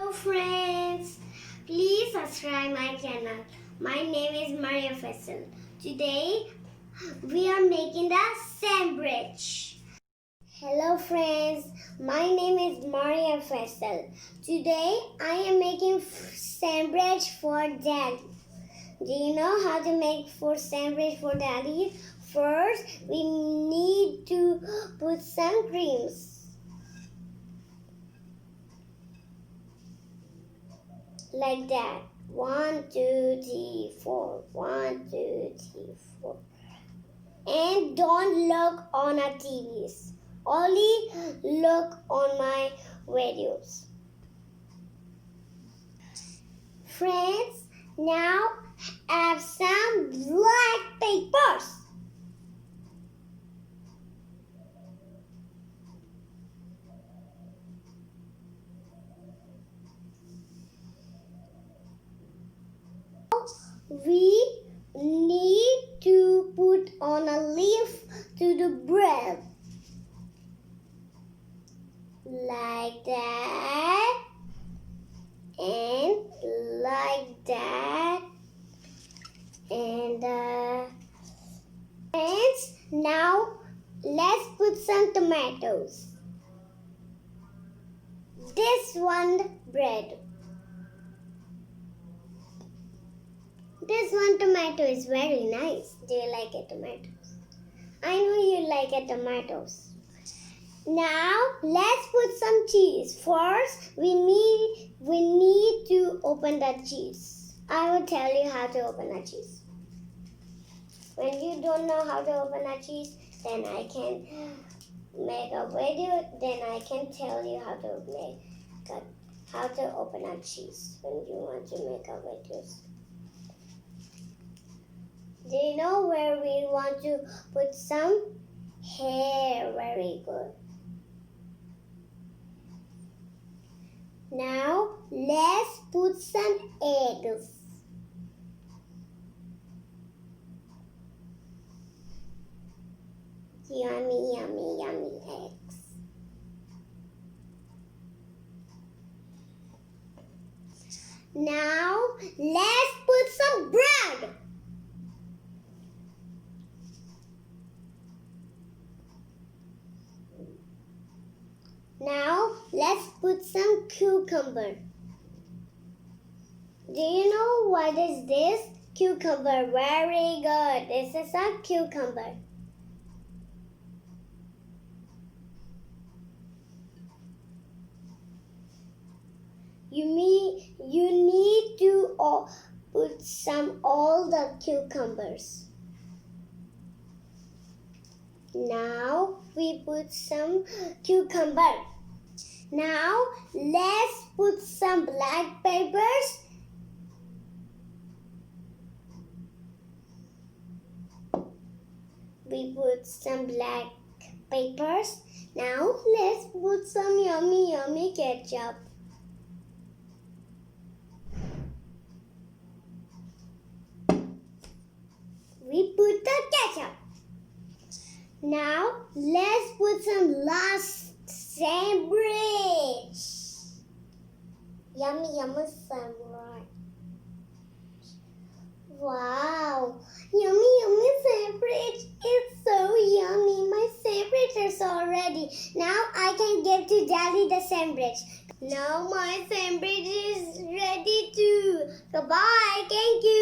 Hello friends, please subscribe my channel. My name is Maria Faisal. Today we are making the sandwich. Hello friends, my name is Maria Faisal. Today I am making sandwich for Daddy. Do you know how to make sandwich for Daddy? First, we need to put some creams. Like that. 1, 2, 3, 4. 1, 2, 3, 4. And don't look on our TVs. Only look on my videos. Friends, now add some black papers. We need to put on a leaf to the bread. Like that. And like that. And friends, now let's put some tomatoes. This one bread. This one tomato is very nice. Do you like it, tomatoes? I know you like it, tomatoes. Now let's put some cheese. First, we need to open the cheese. I will tell you how to open the cheese. When you don't know how to open the cheese, then I can make a video. Then I can tell you how to open a cheese when you want to make a video. Do you know where we want to put some hair? Very good. Now let's put some eggs. Yummy, yummy, yummy eggs. Now let's put some bread. Now let's put some cucumber. Do you know what is this? Cucumber. Very good. This is a cucumber. You need to put all the cucumbers. Now we put some cucumber. Now let's put some black papers. We put some black papers. Now let's put some yummy, yummy ketchup. We put the ketchup. Now let's put some last sandwich. Yummy, yummy sandwich. Wow, yummy, yummy sandwich. It's so yummy. My sandwich is already. Now I can give to Daddy the sandwich. Now my sandwich is ready too. Goodbye. Thank you.